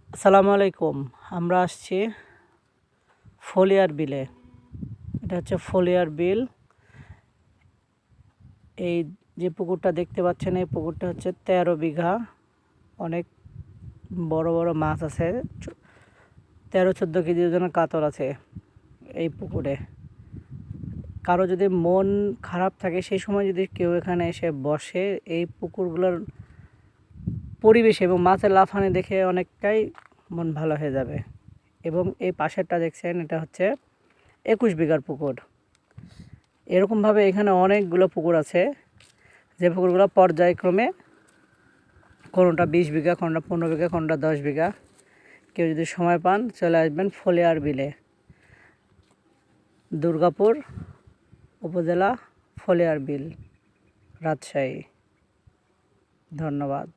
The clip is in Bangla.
আসসালামু আলাইকুম। আমরা আসছি ফলিয়ার বিলে। এটা হচ্ছে ফলিয়ার বিল। এই যে পুকুরটা দেখতে পাচ্ছেন, এই পুকুরটা হচ্ছে ১৩ বিঘা। অনেক বড় বড় মাছ আছে। ১৩-১৪ কেজি ওজনের কাতল আছে এই পুকুরে। কারো যদি মন খারাপ থাকে, সেই সময় যদি কেউ এখানে এসে বসে, এই পুকুরগুলোর পরিবেশ এবং মাছের লাফানি দেখে অনেকটাই মন ভালো হয়ে যাবে। এবং এই পাশেরটা দেখছেন, এটা হচ্ছে ২১ বিঘার পুকুর। এরকমভাবে এখানে অনেকগুলো পুকুর আছে, যে পুকুরগুলো পর্যায়ক্রমে কোনোটা ২০ বিঘা, কোনোটা ১৫ বিঘা, কোনোটা ১০ বিঘা। কেউ যদি সময় পান চলে আসবেন ফলিয়ার বিলে, দুর্গাপুর উপজেলা, ফলিয়ার বিল, রাজশাহী। ধন্যবাদ।